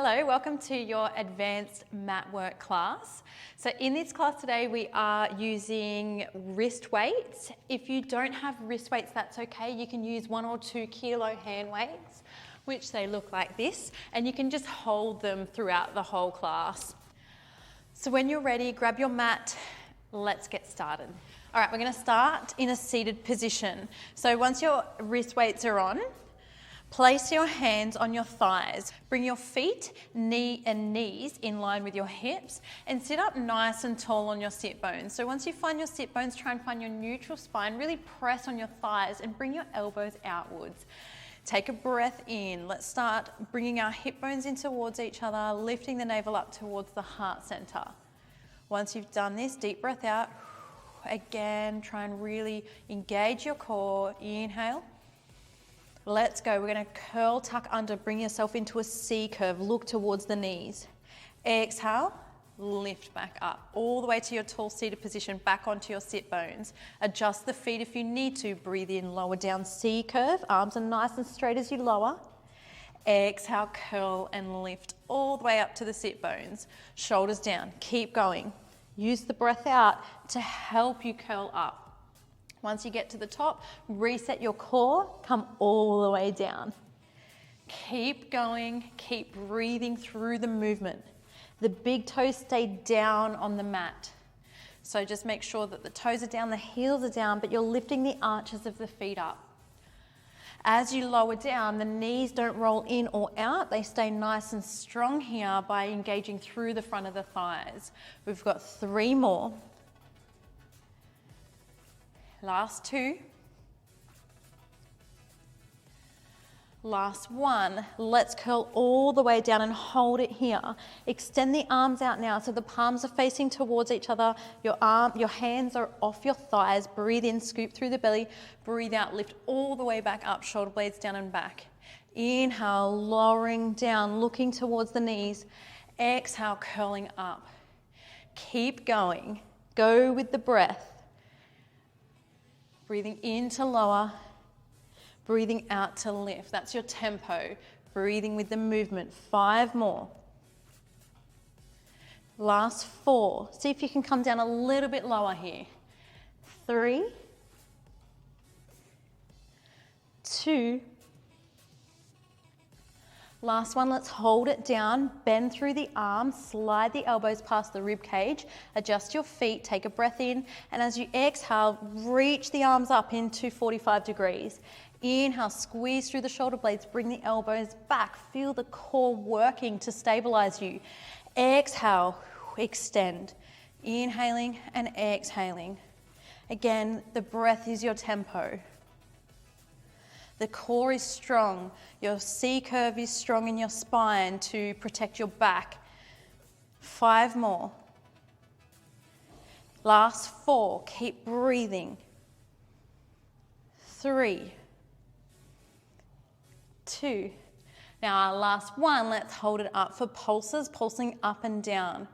Hello, welcome to your advanced mat work class. So in this class today, we are using wrist weights. If you don't have wrist weights, that's okay. You can use 1 or 2 kilo hand weights, which they look like this, and you can just hold them throughout the whole class. So when you're ready, grab your mat, let's get started. All right, we're gonna start in a seated position. So once your wrist weights are on, place your hands on your thighs. Bring your feet, knee and knees in line with your hips and sit up nice and tall on your sit bones. So once you find your sit bones, try and find your neutral spine. Really press on your thighs and bring your elbows outwards. Take a breath in. Let's start bringing our hip bones in towards each other, lifting the navel up towards the heart center. Once you've done this, deep breath out. Again, try and really engage your core. Inhale. Let's go. We're going to curl, tuck under, bring yourself into a C curve. Look towards the knees. Exhale, lift back up all the way to your tall seated position, back onto your sit bones. Adjust the feet if you need to. Breathe in, lower down, C curve. Arms are nice and straight as you lower. Exhale, curl and lift all the way up to the sit bones. Shoulders down. Keep going. Use the breath out to help you curl up. Once you get to the top, reset your core, come all the way down. Keep going, keep breathing through the movement. The big toes stay down on the mat. So just make sure that the toes are down, the heels are down, but you're lifting the arches of the feet up. As you lower down, the knees don't roll in or out. They stay nice and strong here by engaging through the front of the thighs. We've got 3 more. Last 2. Last 1. Let's curl all the way down and hold it here. Extend the arms out now so the palms are facing towards each other. Your hands are off your thighs. Breathe in, scoop through the belly. Breathe out, lift all the way back up, shoulder blades down and back. Inhale, lowering down, looking towards the knees. Exhale, curling up. Keep going. Go with the breath. Breathing in to lower, breathing out to lift. That's your tempo. Breathing with the movement. 5 more. Last 4. See if you can come down a little bit lower here. 3, 2. Last one, let's hold it down, bend through the arms, slide the elbows past the rib cage, adjust your feet, take a breath in, and as you exhale, reach the arms up into 45 degrees. Inhale, squeeze through the shoulder blades, bring the elbows back, feel the core working to stabilize you. Exhale, extend, inhaling and exhaling. Again, the breath is your tempo. The core is strong. Your C curve is strong in your spine to protect your back. 5 more. Last 4. Keep breathing. 3, 2. Now our last 1, let's hold it up for pulses, pulsing up and down.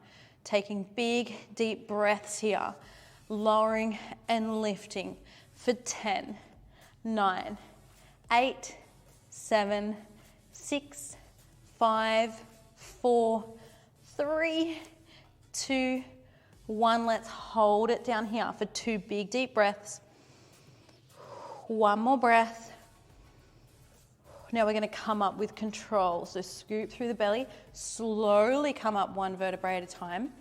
Taking big, deep breaths here. Lowering and lifting for 10, 9, 8, 7, 6, 5, 4, 3, 2, 1. Let's hold it down here for 2 big deep breaths. 1 more breath. Now we're going to come up with control. So scoop through the belly, slowly come up 1 vertebrae at a time.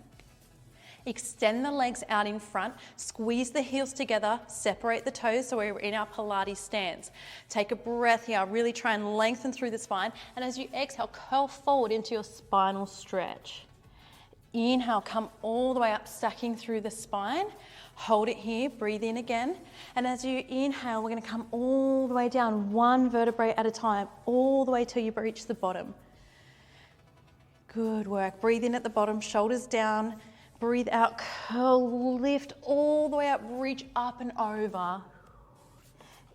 Extend the legs out in front, squeeze the heels together, separate the toes so we're in our Pilates stance. Take a breath here, really try and lengthen through the spine, and as you exhale, curl forward into your spinal stretch. Inhale, come all the way up, stacking through the spine. Hold it here, breathe in again, and as you inhale, we're going to come all the way down, 1 vertebrae at a time, all the way till you reach the bottom. Good work. Breathe in at the bottom, shoulders down. Breathe out, curl, lift all the way up, reach up and over.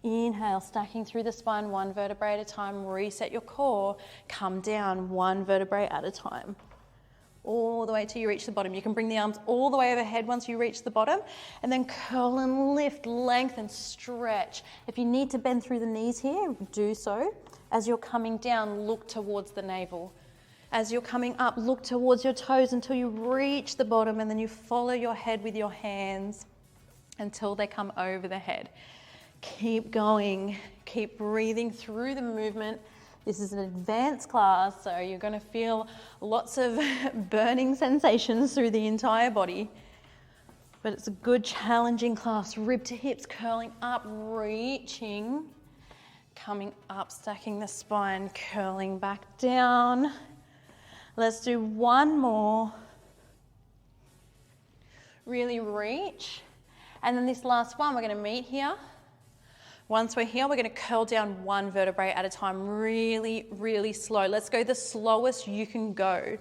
Inhale, stacking through the spine, 1 vertebrae at a time. Reset your core, come down 1 vertebrae at a time. All the way till you reach the bottom. You can bring the arms all the way overhead once you reach the bottom, and then curl and lift, lengthen, stretch. If you need to bend through the knees here, do so. As you're coming down, look towards the navel. As you're coming up, look towards your toes until you reach the bottom, and then you follow your head with your hands until they come over the head. Keep going, keep breathing through the movement. This is an advanced class, so you're going to feel lots of burning sensations through the entire body. But it's a good challenging class. Rib to hips, curling up, reaching, coming up, stacking the spine, curling back down. Let's do one more. Really reach. And then this last one, we're going to meet here. Once we're here, we're going to curl down one vertebrae at a time, really, really slow. Let's go the slowest you can go.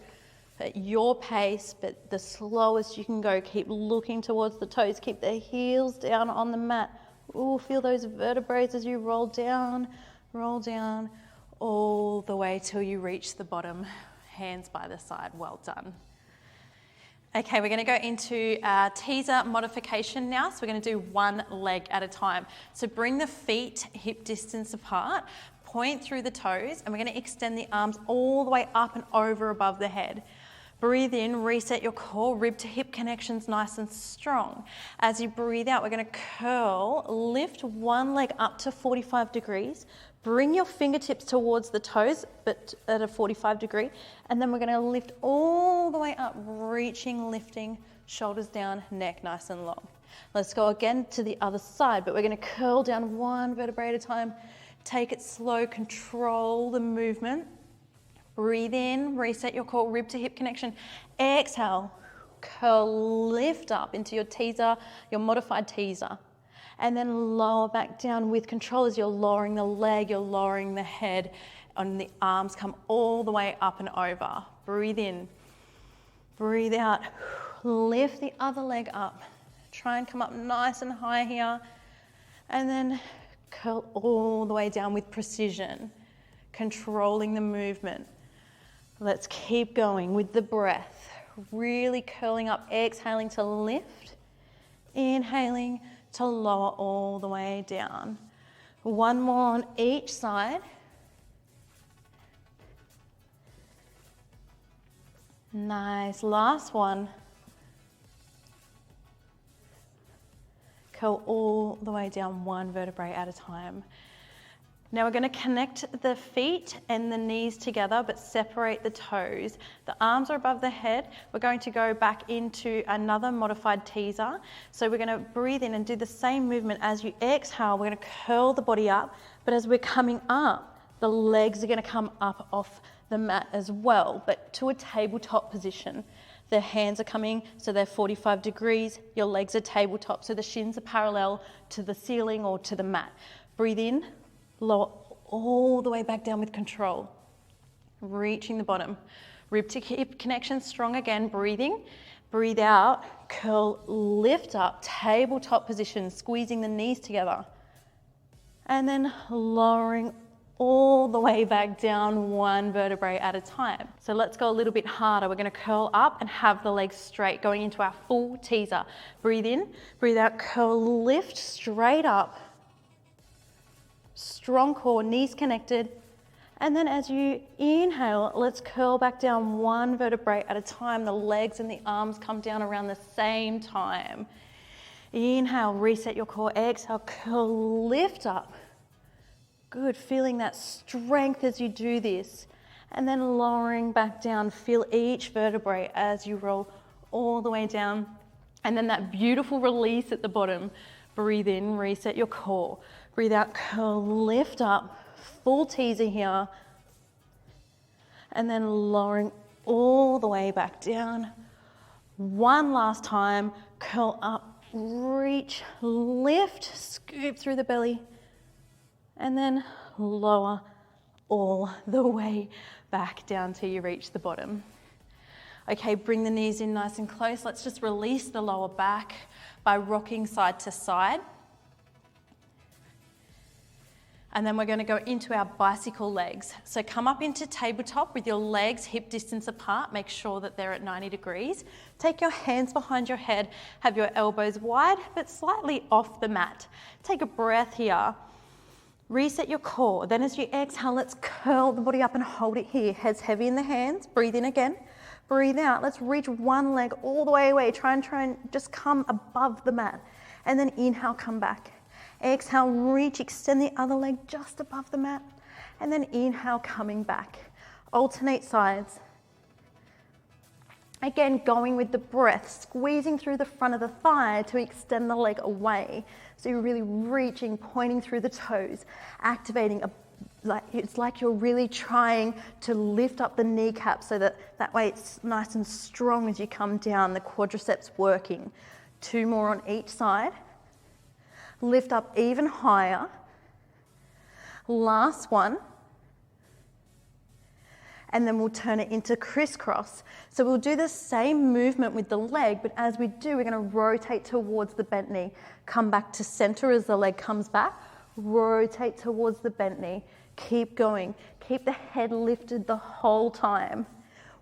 At your pace, but the slowest you can go. Keep looking towards the toes. Keep the heels down on the mat. Ooh, feel those vertebrae as you roll down, all the way till you reach the bottom. Hands by the side. Well done. Okay, we're going to go into our teaser modification now. So we're going to do one leg at a time. So bring the feet hip distance apart, point through the toes, and we're going to extend the arms all the way up and over above the head. Breathe in, reset your core, rib to hip connections nice and strong. As you breathe out, we're going to curl, lift one leg up to 45 degrees. Bring your fingertips towards the toes, but at a 45 degree. And then we're going to lift all the way up, reaching, lifting, shoulders down, neck nice and long. Let's go again to the other side, but we're going to curl down one vertebrae at a time. Take it slow, control the movement. Breathe in, reset your core, rib to hip connection. Exhale, curl, lift up into your teaser, your modified teaser. And then lower back down with control as you're lowering the leg, you're lowering the head, and the arms come all the way up and over. Breathe in, breathe out, lift the other leg up. Try and come up nice and high here. And then curl all the way down with precision, controlling the movement. Let's keep going with the breath. Really curling up, exhaling to lift, inhaling to lower all the way down. One more on each side. Nice, last one. Curl all the way down one vertebrae at a time. Now we're going to connect the feet and the knees together, but separate the toes. The arms are above the head. We're going to go back into another modified teaser. So we're going to breathe in and do the same movement. As you exhale, we're going to curl the body up, but as we're coming up, the legs are going to come up off the mat as well, but to a tabletop position. The hands are coming, so they're 45 degrees. Your legs are tabletop, so the shins are parallel to the ceiling or to the mat. Breathe in. Lower all the way back down with control. Reaching the bottom. Rib to hip connection strong again. Breathing. Breathe out. Curl, lift up. Tabletop position. Squeezing the knees together. And then lowering all the way back down one vertebrae at a time. So let's go a little bit harder. We're going to curl up and have the legs straight, going into our full teaser. Breathe in. Breathe out. Curl, lift straight up. Strong core, knees connected. And then as you inhale, let's curl back down one vertebrae at a time. The legs and the arms come down around the same time. Inhale, reset your core. Exhale, curl, lift up. Good, feeling that strength as you do this. And then lowering back down. Feel each vertebrae as you roll all the way down. And then that beautiful release at the bottom. Breathe in, reset your core. Breathe out, curl, lift up, full teaser here. And then lowering all the way back down. One last time, curl up, reach, lift, scoop through the belly. And then lower all the way back down till you reach the bottom. Okay, bring the knees in nice and close. Let's just release the lower back by rocking side to side. And then we're going to go into our bicycle legs. So come up into tabletop with your legs hip distance apart. Make sure that they're at 90 degrees. Take your hands behind your head. Have your elbows wide but slightly off the mat. Take a breath here. Reset your core. Then as you exhale, let's curl the body up and hold it here. Heads heavy in the hands. Breathe in again. Breathe out. Let's reach one leg all the way away. Try and just come above the mat. And then inhale, come back. Exhale, reach, extend the other leg just above the mat. And then inhale, coming back. Alternate sides. Again, going with the breath, squeezing through the front of the thigh to extend the leg away. So you're really reaching, pointing through the toes, activating, it's like you're really trying to lift up the kneecap so that way it's nice and strong as you come down, the quadriceps working. 2 more on each side. Lift up even higher. Last one. And then we'll turn it into crisscross. So we'll do the same movement with the leg, but as we do, we're gonna rotate towards the bent knee. Come back to center as the leg comes back. Rotate towards the bent knee. Keep going. Keep the head lifted the whole time.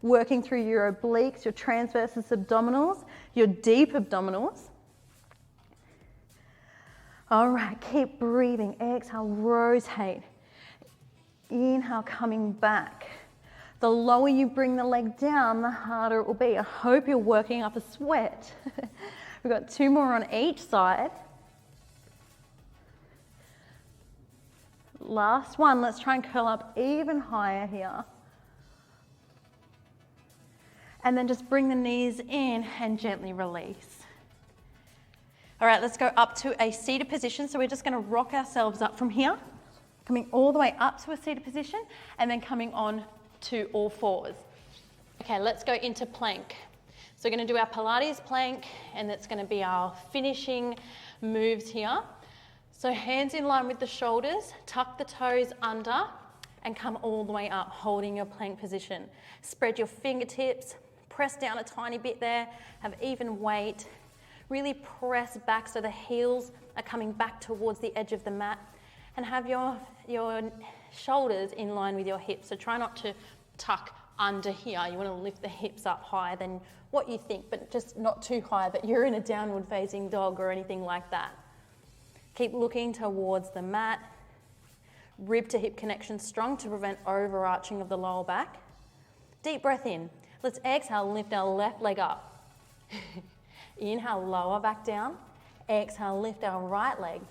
Working through your obliques, your transversus abdominals, your deep abdominals. All right, keep breathing. Exhale, rotate. Inhale, coming back. The lower you bring the leg down, the harder it will be. I hope you're working up a sweat. We've got 2 more on each side. Last one, let's try and curl up even higher here. And then just bring the knees in and gently release. All right, let's go up to a seated position. So we're just gonna rock ourselves up from here, coming all the way up to a seated position, and then coming on to all fours. Okay, let's go into plank. So we're going to do our Pilates plank, and that's going to be our finishing moves here. So hands in line with the shoulders, tuck the toes under, and come all the way up, holding your plank position. Spread your fingertips, press down a tiny bit there, have even weight. Really press back so the heels are coming back towards the edge of the mat, and have your shoulders in line with your hips. So try not to tuck under here. You want to lift the hips up higher than what you think, but just not too high that you're in a downward facing dog or anything like that. Keep looking towards the mat. Rib to hip connection strong to prevent overarching of the lower back. Deep breath in. Let's exhale, lift our left leg up. Inhale, lower back down. Exhale, lift our right leg.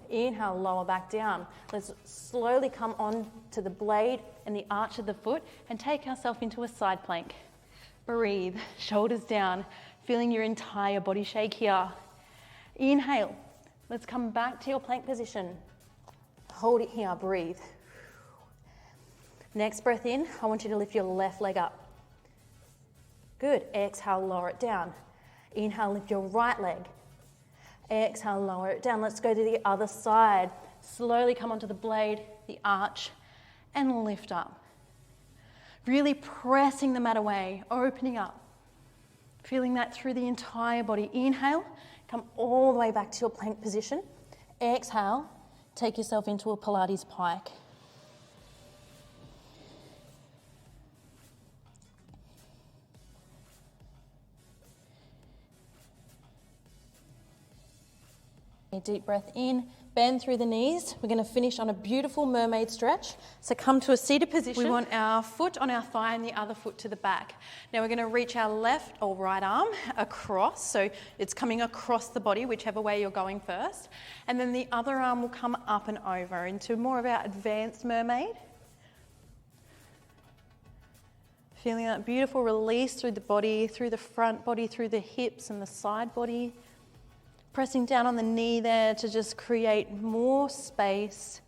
Inhale, lower back down. Let's slowly come on to the blade and the arch of the foot and take ourselves into a side plank. Breathe, shoulders down, feeling your entire body shake here. Inhale, let's come back to your plank position. Hold it here, breathe. Next breath in, I want you to lift your left leg up. Good, exhale, lower it down. Inhale, lift your right leg. Exhale, lower it down. Let's go to the other side. Slowly come onto the blade, the arch, and lift up. Really pressing the mat away, opening up. Feeling that through the entire body. Inhale, come all the way back to your plank position. Exhale, take yourself into a Pilates pike. A deep breath in, bend through the knees. We're going to finish on a beautiful mermaid stretch. So come to a seated position. We want our foot on our thigh and the other foot to the back. Now we're going to reach our left or right arm across. So it's coming across the body, whichever way you're going first. And then the other arm will come up and over into more of our advanced mermaid. Feeling that beautiful release through the body, through the front body, through the hips and the side body. Pressing down on the knee there to just create more space.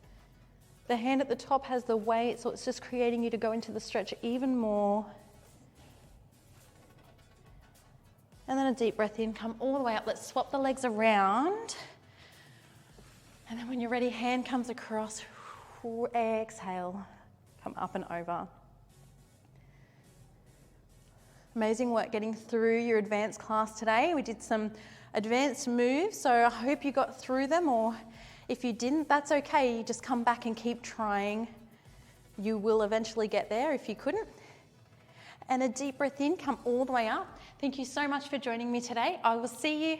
The hand at the top has the weight, so it's just creating you to go into the stretch even more. And then a deep breath in, come all the way up. Let's swap the legs around. And then when you're ready, hand comes across. Exhale, come up and over. Amazing work getting through your advanced class today. We did some advanced moves, so I hope you got through them, or if you didn't, that's okay. You just come back and keep trying. You will eventually get there if you couldn't. And a deep breath in, come all the way up. Thank you so much for joining me today. I will see you